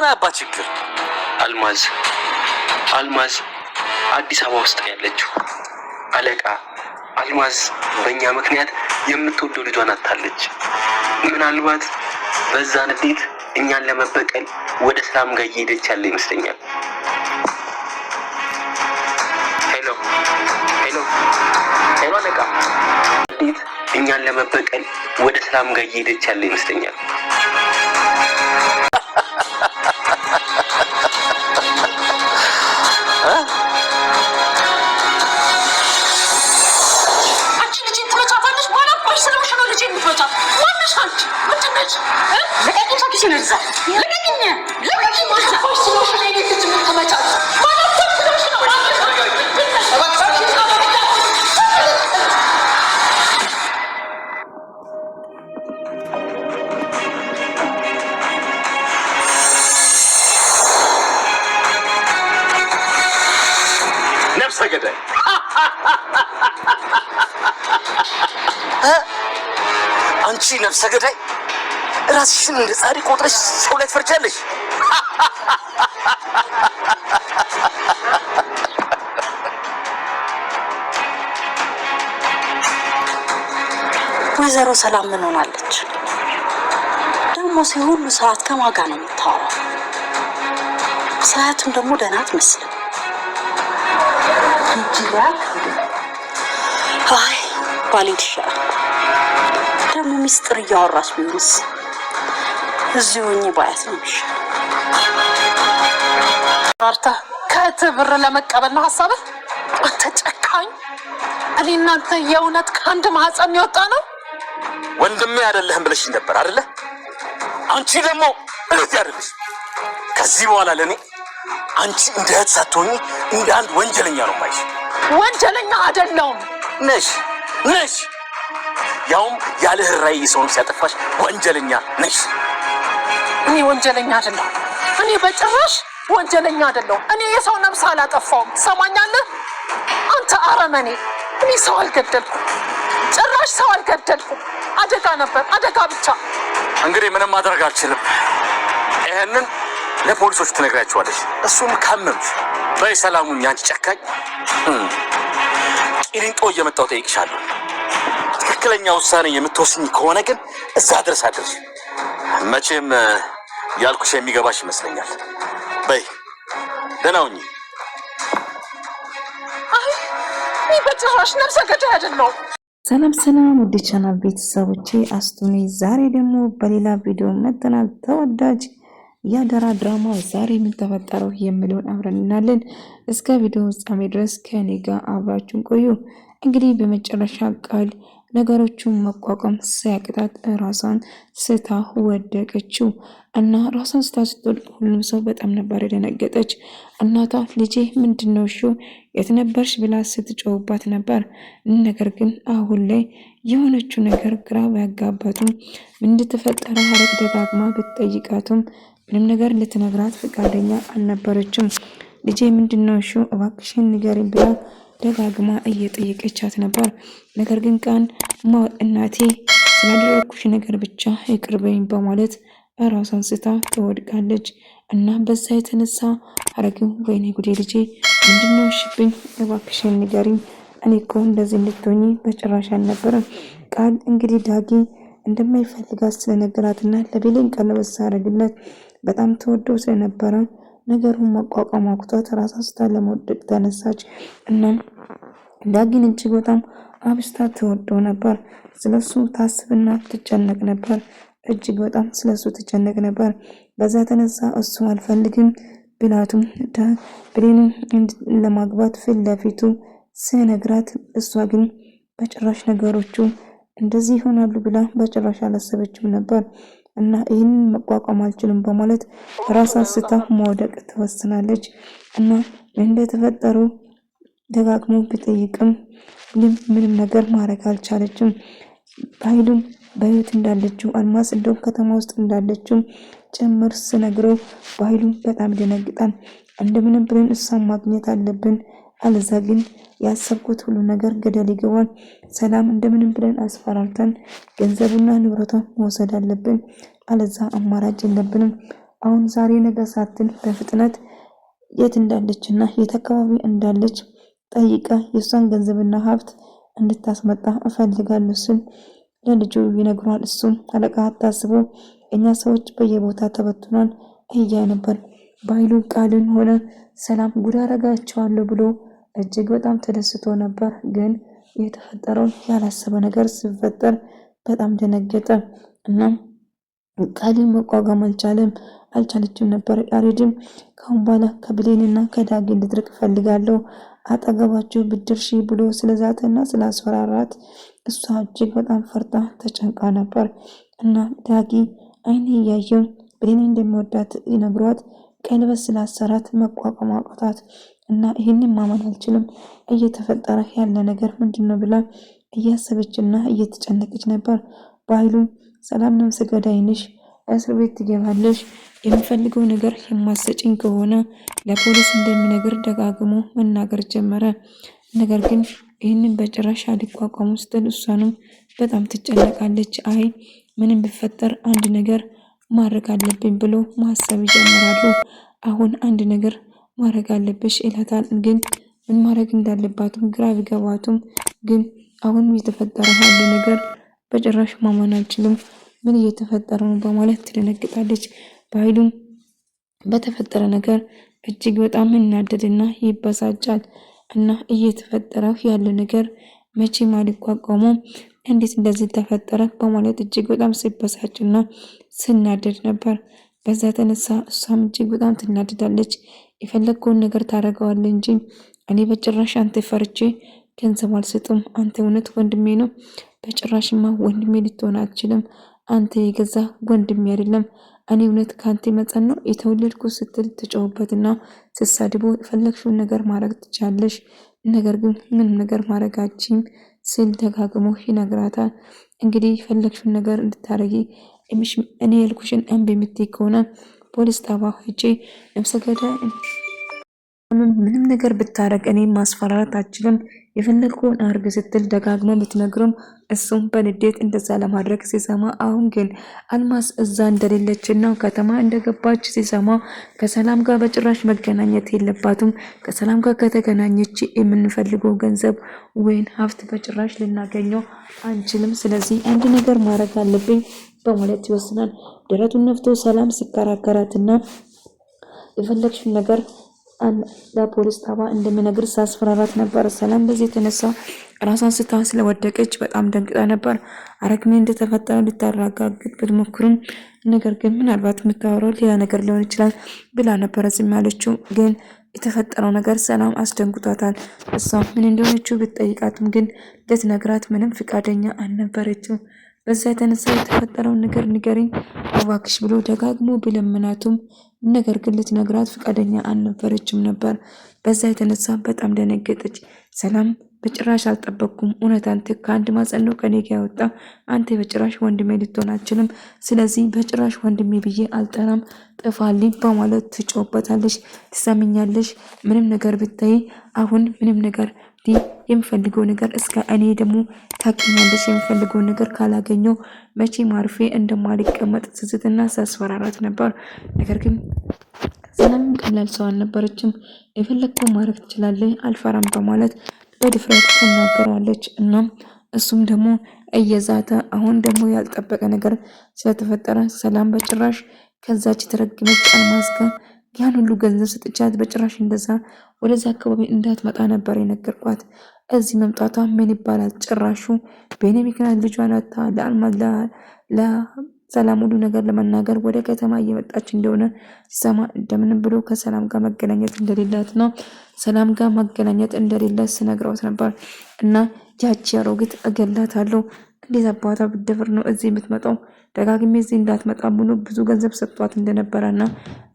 ምን አባ ችግር? አልማዝ አዲስ አበባ ውስጥ ያለችው አለቃ አልማዝ በእኛ ምክንያት የምትወደው ልጇን አጣለች። ምናልባት በዛ ንዴት እኛን ለመበቀል ወደ ሰላም ጋር እየሄደች ያለ ይመስለኛል። ሄሎ አለቃ፣ ንዴት እኛን ለመበቀል ወደ ሰላም ጋር እየሄደች ያለ ይመስለኛል። ነፍሰ ገዳይ አንቺ ነፍሰ ገዳይ ራስሽን እንደ ጻድቅ ቆጥረሽ ሰው ላይ ትፈርጃለሽ። ወይዘሮ ሰላም ምን ሆናለች ደግሞ? ሁሉ ሰዓት ከማን ጋር ነው የምታወራው? ሰዓቱም ደግሞ ደህና አትመስልም። አይ ባሌት ይሻላል። ደግሞ ሚስጥር እያወራች ቢሆንስ? እዚሁ ሆኜ ባያት ነው የሚሻለው። ማርታ ከትብር ለመቀበል ነው ሐሳብህ? አንተ ጨካኝ! እኔ እናንተ የእውነት ከአንድ ማህፀን የወጣ ነው? ወንድሜ አይደለህም ብለሽ ነበር አይደለ? አንቺ ደግሞ እህቴ አይደለሽ። ከዚህ በኋላ ለኔ አንቺ እንደ እህት ሳትሆኚ እንደ አንድ ወንጀለኛ ነው ማይሽ። ወንጀለኛ አይደለሁም። ነሽ ያውም ያለ ህራይ ሰውን ሲያጠፋሽ ወንጀለኛ ነሽ። እኔ ወንጀለኛ አይደለሁም። እኔ በጭራሽ ወንጀለኛ አይደለሁም። እኔ የሰው ነፍስ አላጠፋውም። ትሰማኛለህ? አንተ አረመኔ! እኔ ሰው አልገደልኩም። ጭራሽ ሰው አልገደልኩም። አደጋ ነበር፣ አደጋ ብቻ። እንግዲህ ምንም ማድረግ አልችልም። ይሄንን ለፖሊሶች ትነግራቸዋለሽ። እሱም ካመምሽ በይ ሰላሙን። ያንቺ ጨካኝ ቂሊንጦ እየመጣሁ ጠይቅሻለሁ። ትክክለኛ ውሳኔ የምትወስኝ ከሆነ ግን እዛ ድረስ አድርሽ። መቼም ያልኩሽ የሚገባሽ ይመስለኛል። በይ ደህና ሁኚ። አይ እኔ በጭራሽ ነፍሰ ገዳይ አይደለሁም። ሰላም ውድ ቻናል ቤተሰቦቼ፣ አስቱኒ ዛሬ ደግሞ በሌላ ቪዲዮ መጥተናል። ተወዳጅ የአደራ ድራማ ዛሬ ምን ተፈጠረው የሚለውን አብረን እናያለን። እስከ ቪዲዮ ፍጻሜ ድረስ ከኔ ጋር አብራችሁን ቆዩ። እንግዲህ በመጨረሻ ቃል ነገሮቹን መቋቋም ሲያቅታት ራሷን ስታ ወደቀችው እና ራሷን ስታ ስትወድቅ ሁሉም ሰው በጣም ነበር የደነገጠች። እናቷ ልጄ ምንድነው እሺ የት ነበርሽ ብላ ስትጮህባት ነበር። ነገር ግን አሁን ላይ የሆነችው ነገር ግራ ያጋባቱም እንድትፈጠረ ሀረግ ደጋግማ ብትጠይቃቱም ምንም ነገር ልትነግራት ፈቃደኛ አልነበረችም። ልጄ ምንድነው እሺ እባክሽን ንገሪኝ ብላ ደጋግማ እየጠየቀቻት ነበር። ነገር ግን ቃን እናቴ ስላደረኩሽ ነገር ብቻ ይቅርበኝ በማለት ራሷን ስታ ትወድቃለች እና በዛ የተነሳ ሀረግም ወይኔ ጉዴ ልጄ ምንድነው እሺብኝ እባክሽን ንገሪኝ፣ እኔ እኮ እንደዚህ እንድትሆኚ በጭራሽ አልነበረም። ቃል እንግዲህ ዳጊ እንደማይፈልጋት ስለነገራትና ለቤሌን ቀለበት ሳረግለት በጣም ተወደው ስለነበረ ነገሩን መቋቋም አቅቷት ራሷ ስታ ለመውደቅ ተነሳች። እናም ዳጊን እጅግ በጣም አብስታ ተወደው ነበር። ስለሱ ታስብና ትጨነቅ ነበር። እጅግ በጣም ስለሱ ትጨነቅ ነበር። በዛ ተነሳ እሱ አልፈልግም ብላቱም ብሌንን ለማግባት ፊት ለፊቱ ሲነግራት እሷ ግን በጭራሽ ነገሮቹ እንደዚህ ይሆናሉ ብላ በጭራሽ አላሰበችም ነበር እና ይህንን መቋቋም አልችልም በማለት ራሷ ስታ መውደቅ ትወስናለች። እና እንደተፈጠሩ ደጋግሞ ቢጠይቅም ምንም ነገር ማድረግ አልቻለችም። ኃይሉን በህይወት እንዳለችው አልማዝ እንደውም ከተማ ውስጥ እንዳለችው ጭምር ስነግረው ኃይሉ በጣም ይደነግጣል። እንደምንም ብለን እሷን ማግኘት አለብን፣ አለዛ ግን ያሰብኩት ሁሉ ነገር ገደል ይገባል። ሰላም እንደምንም ብለን አስፈራርተን ገንዘቡና ንብረቷን መውሰድ አለብን፣ አለዛ አማራጭ የለብንም። አሁን ዛሬ ነገ ሳትል በፍጥነት የት እንዳለችና የት አካባቢ እንዳለች ጠይቃ የሷን ገንዘብና ሀብት እንድታስመጣ እፈልጋለሁ ስል ለልጁ ይነግሯል። እሱም አለቃ አታስበው፣ እኛ ሰዎች በየቦታ ተበትኗል እያለ ነበር። በኃይሉ ቃልን ሆነ ሰላም ጉድ አረጋቸዋለሁ ብሎ እጅግ በጣም ተደስቶ ነበር። ግን የተፈጠረውን ያላሰበ ነገር ሲፈጠር በጣም ደነገጠ። እናም ቃልን መቋቋም አልቻለችም ነበር። ያሬድም ካሁን በኋላ ከብሌንና ከዳጊ እንድትርቅ ፈልጋለሁ አጠገባቸው ብድርሺ ብሎ ስለዛተና ስላስፈራራት እሷ እጅግ በጣም ፈርታ ተጨንቃ ነበር። እና ዳጊ አይኔ እያየው ብሌን እንደሚወዳት ይነግሯት ቀለበት ስላሰራት መቋቋም አቃታት። እና ይህንን ማመን አልችልም፣ እየተፈጠረ ያለ ነገር ምንድነው ብላ እያሰበችና እየተጨነቀች ነበር። በኃይሉ ሰላም ነፍሰ ገዳይ ነሽ፣ እስር ቤት ትገባለሽ፣ የሚፈልገው ነገር የማሰጭኝ ከሆነ ለፖሊስ እንደሚነግር ደጋግሞ መናገር ጀመረ። ነገር ግን ይህንን በጭራሽ አልቋቋም ስትል እሷንም በጣም ትጨነቃለች። አይ ምንም ቢፈጠር አንድ ነገር ማድረግ አለብኝ ብሎ ማሰብ ይጀምራሉ። አሁን አንድ ነገር ማድረግ አለብሽ ይላታል። ግን ምን ማድረግ እንዳለባትም ግራ ቢገባቱም ግን አሁን እየተፈጠረ ያለ ነገር በጭራሽ ማመን አልችልም፣ ምን እየተፈጠረ ነው በማለት ትደነግጣለች። በኃይሉም በተፈጠረ ነገር እጅግ በጣም እናደድና ይበሳጫል። እና እየተፈጠረ ያለ ነገር መቼም አልቋቋመውም፣ እንዴት እንደዚህ ተፈጠረ በማለት እጅግ በጣም ሲበሳጭና ስናደድ ነበር። በዛ ተነሳ እሷም እጅግ በጣም ትናደዳለች። የፈለግከውን ነገር ታደርገዋለህ እንጂ እኔ በጭራሽ አንተ ፈርቼ ገንዘብ አልሰጥም። አንተ እውነት ወንድሜ ነው? በጭራሽማ ወንድሜ ልትሆን አትችልም። አንተ የገዛ ወንድሜ አይደለም። እኔ እውነት ከአንተ መጠን ነው የተወለድኩ ስትል ትጮህበትና ስትሳድቦ የፈለግሽውን ነገር ማድረግ ትቻለሽ፣ ነገር ግን ምንም ነገር ማድረጋችን ስል ደጋግሞ ይነግራታል። እንግዲህ የፈለግሽውን ነገር እንድታረጊ እኔ ያልኩሽን እምቢ የምትይ ከሆነ ፖሊስ ጣቢያ ሂጄ ነፍሰ ገዳይ ምንም ነገር ብታረግ እኔ ማስፈራራት አችልም፣ የፈለግከውን አርግ ስትል ደጋግማ ብትነግርም እሱም በንዴት እንደዛ ለማድረግ ሲሰማ፣ አሁን ግን አልማዝ እዛ እንደሌለችና ከተማ እንደገባች ሲሰማ ከሰላም ጋር በጭራሽ መገናኘት የለባትም። ከሰላም ጋር ከተገናኘች የምንፈልገው ገንዘብ ወይን ሀብት በጭራሽ ልናገኘው አንችልም። ስለዚህ አንድ ነገር ማድረግ አለብኝ በማለት ይወስናል። ደረቱን ነፍቶ ሰላም ሲከራከራትና የፈለግሽውን ነገር ለፖሊስ ጣቢያ እንደምነግር ሳስፈራራት ነበር። ሰላም በዚህ የተነሳ ራሷን ስታ ስለወደቀች በጣም ደንግጣ ነበር። አረግሜ እንደተፈጠረ ልታረጋግጥ ብትሞክርም ነገር ግን ምናልባት የምታወራው ሌላ ነገር ሊሆን ይችላል ብላ ነበረ ዝም ያለችው። ግን የተፈጠረው ነገር ሰላም አስደንግጧታል። እሷ ምን እንደሆነችው ብትጠይቃትም ግን ልትነግራት ምንም ፍቃደኛ አልነበረችው። በዛ የተነሳ የተፈጠረውን ነገር ንገሪኝ እባክሽ ብሎ ደጋግሞ ቢለምናቱም ነገር ግን ልትነግራት ፍቃደኛ አልነበረችም ነበር። በዛ የተነሳ በጣም ደነገጠች። ሰላም በጭራሽ አልጠበቅኩም፣ እውነት አንተ ከአንድ ማጸን ነው ከኔ ጋር ያወጣ፣ አንተ በጭራሽ ወንድሜ ልትሆን አትችልም፣ ስለዚህ በጭራሽ ወንድሜ ብዬ አልጠራም፣ ጥፋልኝ በማለት ትጮህበታለች። ትሰምኛለሽ? ምንም ነገር ብታይ አሁን ምንም ነገር የምፈልገው ነገር እስከ እኔ ደግሞ ታውቂኛለሽ፣ የምፈልገው ነገር ካላገኘው መቼ ማርፌ እንደማልቀመጥ ስስትና ሳስፈራራት ነበር። ነገር ግን ሰላም ቀላል ሰው አልነበረችም። የፈለግከው ማድረግ ትችላለህ፣ አልፈራም በማለት በድፍረት ትናገራለች። እናም እሱም ደግሞ እየዛተ አሁን ደግሞ ያልጠበቀ ነገር ስለተፈጠረ ሰላም በጭራሽ ከዛች የተረገመች አልማዝ ጋር ያን ሁሉ ገንዘብ ሰጥቻት በጭራሽ እንደዛ ወደዛ አካባቢ እንዳትመጣ ነበር የነገርኳት። እዚህ መምጣቷ ምን ይባላል? ጭራሹ በእኔ ምክንያት ልጇን አታ ለአልማዝ ለሰላም ሁሉ ነገር ለመናገር ወደ ከተማ እየመጣች እንደሆነ ሲሰማ እንደምንም ብሎ ከሰላም ጋር መገናኘት እንደሌላት ነው ሰላም ጋር መገናኘት እንደሌላት ስነግረውት ነበር። እና ያቺ አሮጊት እገላታለሁ፣ እንዴት አባቷ ብትደፍር ነው እዚህ የምትመጣው? ደጋግሜ እዚህ እንዳትመጣ ብሎ ብዙ ገንዘብ ሰጥቷት እንደነበረና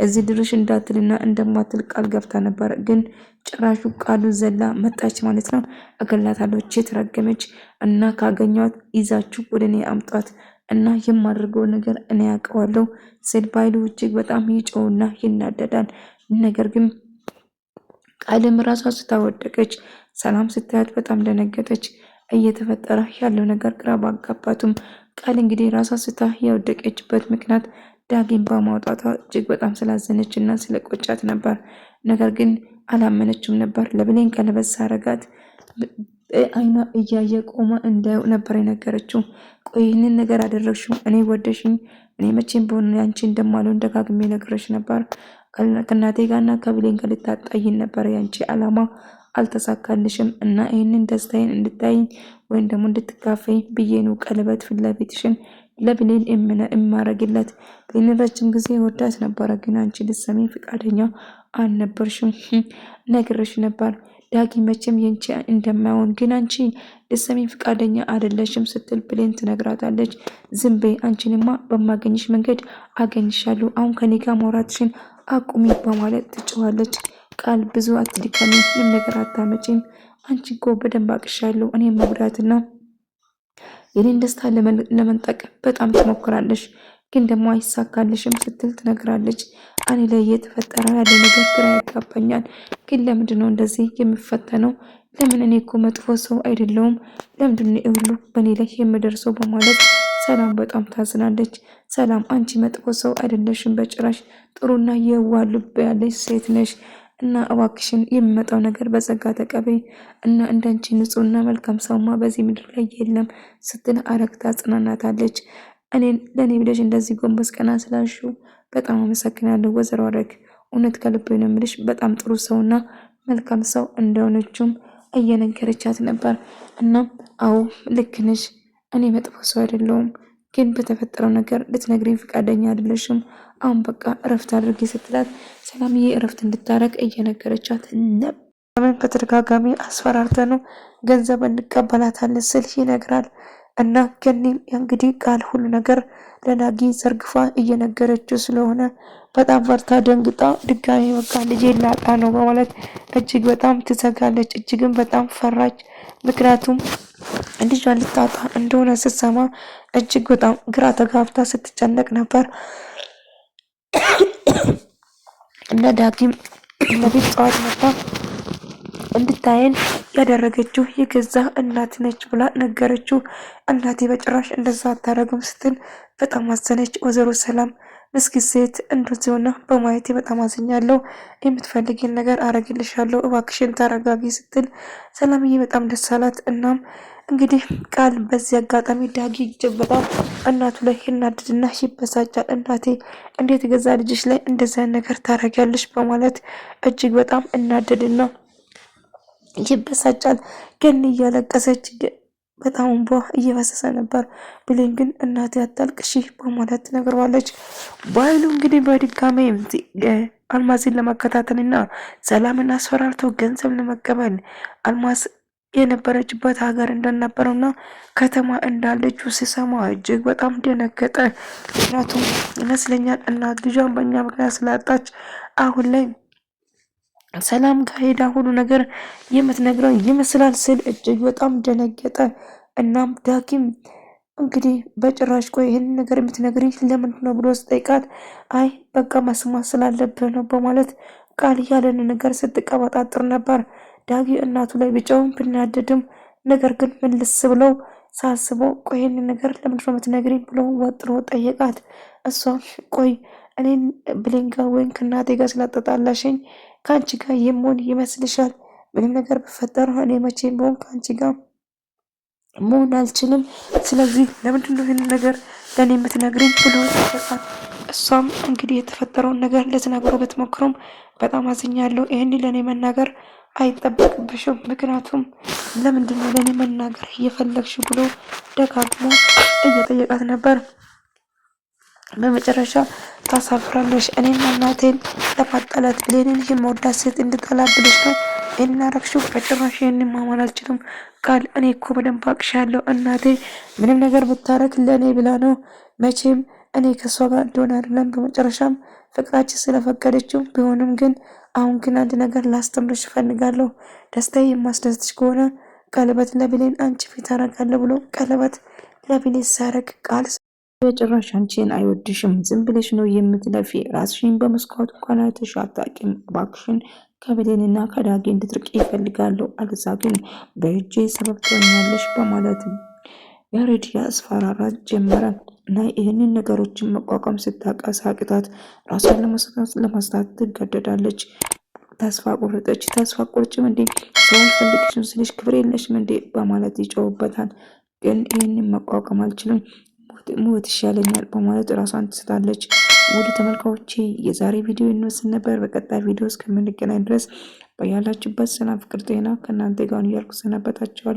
እዚህ ድርሽ እንዳትልና እንደማትል ቃል ገብታ ነበር። ግን ጭራሹ ቃሉ ዘላ መጣች ማለት ነው። እገላታለሁ፣ ተረገመች እና ካገኘኋት ይዛችሁ ወደ እኔ አምጧት እና የማደርገው ነገር እኔ ያውቀዋለሁ ስል ባይሉ እጅግ በጣም ይጮውና ይናደዳል። ነገር ግን ቃልም ራሷ ስታወደቀች ሰላም ስታያት በጣም ደነገጠች። እየተፈጠረ ያለው ነገር ግራ ባጋባቱም ቃል እንግዲህ ራሷ ስታ ያወደቀችበት ምክንያት ዳጊን በማውጣቷ እጅግ በጣም ስላዘነች እና ስለቆጫት ነበር። ነገር ግን አላመነችም ነበር። ለብሌን ቀለበት ሳረጋት አይኗ እያየ ቆማ እንዳየው ነበር የነገረችው። ቆይ ይህንን ነገር አደረግሽው እኔ ወደሽኝ እኔ መቼም በሆነ ያንቺ እንደማልሆን ደጋግሜ ነግረሽ ነበር። ከእናቴ ጋርና ከብሌን ጋር ልታጣይን ነበር ያንቺ አላማ፣ አልተሳካልሽም እና ይህንን ደስታዬን እንድታይኝ ወይም ደግሞ እንድትካፈኝ ብዬ ነው ቀለበት ፊት ለፊትሽን ለብሌን የማረግለት። ብሌን ረጅም ጊዜ ወዳት ነበረ፣ ግን አንቺ ልትሰሚኝ ፈቃደኛ አልነበርሽም። ነግረሽ ነበር ዳጊ መቼም የንቺ እንደማይሆን፣ ግን አንቺ ልትሰሚኝ ፈቃደኛ አይደለሽም ስትል ብሌን ትነግራታለች። ዝም በይ አንቺንማ በማገኝሽ መንገድ አገኝሻለሁ፣ አሁን ከኔ ጋር ማውራትሽን አቁሚ በማለት ትጨዋለች። ቃል ብዙ አትድከሚ፣ ምንም ነገር አታመጪም። አንቺ እኮ በደንብ አቅሻለሁ። እኔ መጉዳትና የኔን ደስታ ለመንጠቅ በጣም ትሞክራለሽ፣ ግን ደግሞ አይሳካልሽም ስትል ትነግራለች። እኔ ላይ እየተፈጠረ ያለ ነገር ግራ ያጋባኛል። ግን ለምንድን ነው እንደዚህ የምፈተነው? ለምን? እኔ እኮ መጥፎ ሰው አይደለሁም። ለምንድን ነው ሁሉ በእኔ ላይ የምደርሰው? በማለት ሰላም በጣም ታዝናለች። ሰላም አንቺ መጥፎ ሰው አይደለሽም፣ በጭራሽ ጥሩና የዋህ ልብ ያለሽ ሴት ነሽ እና እባክሽን የሚመጣው ነገር በጸጋ ተቀበይ እና እንዳንቺ ንጹህና መልካም ሰውማ በዚህ ምድር ላይ የለም ስትል አረግታ ጽናናታለች። ለእኔ ብለሽ እንደዚህ ጎንበስ ቀና ስላልሽው በጣም አመሰግናለሁ ወይዘሮ አረግ። እውነት ከልብ ነው የምልሽ በጣም ጥሩ ሰውና መልካም ሰው እንደሆነችም እየነገረቻት ነበር። እና አዎ ልክ ነሽ፣ እኔ መጥፎ ሰው አይደለሁም፣ ግን በተፈጠረው ነገር ልትነግሪኝ ፈቃደኛ አይደለሽም። አሁን በቃ እረፍት አድርጊ ስትላት ሰላምዬ እረፍት እንድታረግ እየነገረቻት ነበር። በተደጋጋሚ አስፈራርተ ነው ገንዘብ እንቀበላታለን ስል ይነግራል። እና ገኒም እንግዲህ ቃል ሁሉ ነገር ለዳጊ ዘርግፋ እየነገረችው ስለሆነ በጣም ፈርታ ደንግጣ ድጋሚ በቃ ልጄ ላጣ ነው በማለት እጅግ በጣም ትሰጋለች። እጅግም በጣም ፈራች። ምክንያቱም ልጇን ልታጣ እንደሆነ ስትሰማ እጅግ በጣም ግራ ተጋብታ ስትጨነቅ ነበር። እና ዳጊም ለቤት ጠዋት መጣ እንድታየን ያደረገችው የገዛ እናት ነች ብላ ነገረችው። እናቴ በጭራሽ እንደዛ አታረግም ስትል በጣም አዘነች። ወይዘሮ ሰላም ምስኪን ሴት እንደዚሁና በማየቴ በጣም አዝኛለሁ፣ የምትፈልጊን ነገር አረግልሻለሁ፣ እባክሽን ተረጋጊ ስትል ሰላምዬ በጣም ደስ አላት። እናም እንግዲህ ቃል በዚህ አጋጣሚ ዳጊ እጅግ በጣም እናቱ ላይ ይናደድና ይበሳጫል። እናቴ እንዴት ገዛ ልጅሽ ላይ እንደዛ ነገር ታረጊያለሽ በማለት እጅግ በጣም እናደድና ይበሳጫል። ገኒ እያለቀሰች በጣም እንቧ እየፈሰሰ ነበር። ብሌን ግን እናቴ አታልቅሺ በማለት ትነግረዋለች። ባይሉ እንግዲህ በድጋሚ አልማዝን ለመከታተልና ሰላምን አስፈራርተው ገንዘብ ለመቀበል አልማዝ የነበረችበት ሀገር እንደነበረውና ከተማ እንዳለችው ሲሰማ እጅግ በጣም ደነገጠ። ምክንያቱም ይመስለኛል እናት ልጇን በእኛ ምክንያት ስላጣች አሁን ላይ ሰላም ጋር ሄዳ ሁሉ ነገር የምትነግረው ይመስላል ስል እጅግ በጣም ደነገጠ። እናም ዳጊም እንግዲህ በጭራሽ ቆይ ይህን ነገር የምትነግሪኝ ለምንድን ነው ብሎ ስጠይቃት አይ በቃ መስማት ስላለብህ ነው በማለት ቃል ያለን ነገር ስትቀበጣጥር ነበር። ዳጊ እናቱ ላይ ቢጫውን ብናደድም ነገር ግን መልስ ብለው ሳስበው ቆይ ይህን ነገር ለምንድን ነው የምትነግሪኝ ብሎ ወጥሮ ጠየቃት። እሷ ቆይ እኔን ብሌን ጋር ወይም ከእናቴ ጋር ስላጠጣላሽኝ ከአንቺ ጋር የምሆን ይመስልሻል? ምንም ነገር በፈጠረ እኔ መቼም ቢሆን ከአንቺ ጋር መሆን አልችልም። ስለዚህ ለምንድን ነው ይህንን ነገር ለእኔ የምትነግሪኝ ብሎ ጠየቃት። እሷም እንግዲህ የተፈጠረውን ነገር ልትነግረው ብትሞክሩም በጣም አዝኛለሁ፣ ይህን ለእኔ መናገር አይጠበቅብሽም፣ ምክንያቱም ለምንድን ነው ለእኔ መናገር እየፈለግሽ ብሎ ደጋግሞ እየጠየቃት ነበር። በመጨረሻ ታሳፍራለሽ፣ እኔና እናቴን ለማጣላት ብሌንን የመወዳት ሴት እንድጠላብልሽ ነው ይህንን አረግሽው? በጭራሽ ይህንን ማመን አልችልም ቃል፣ እኔ እኮ በደንብ አቅሻለሁ። እናቴ ምንም ነገር ብታረግ ለእኔ ብላ ነው፣ መቼም እኔ ከእሷ ጋር እንደሆነ አይደለም። በመጨረሻም ፍቅራችን ስለፈቀደችው ቢሆንም ግን አሁን ግን አንድ ነገር ላስተምርሽ እፈልጋለሁ። ደስታዬ የማስደስትሽ ከሆነ ቀለበት ለብሌን አንቺ ፊት አረጋለሁ ብሎ ቀለበት ለብሌን ሲያረግ ቃል በጭራሽ አንቺን አይወድሽም፣ ዝም ብለሽ ነው የምትለፊ፣ ራስሽን በመስታወት እንኳን አይተሽ አታውቂም፣ እባክሽን ከብሌንና ከዳጊ እንድትርቂ ይፈልጋለሁ፣ አለዛ ግን በእጄ ሰበብ ትሆኛለሽ በማለት ያሬድ ያስፈራራት ጀመረ። እና ይህንን ነገሮችን መቋቋም ስታቃሳቅታት ራሷን ለማስታት ትገደዳለች። ተስፋ ቆረጠች። ተስፋ ቆርጭም እንዴ ሰው አልፈልግሽም ስልሽ ክብር የለሽም እንዴ በማለት ይጮውበታል። ግን ይህንን መቋቋም አልችልም ሞት ይሻለኛል በማለት ራሷን ትስታለች። ወደ ተመልካዮቼ የዛሬ ቪዲዮ ይመስል ነበር። በቀጣይ ቪዲዮ እስከምንገናኝ ድረስ በያላችሁበት ሰላም፣ ፍቅር፣ ጤና ከእናንተ ጋር እያልኩ ሰናበታችኋለሁ።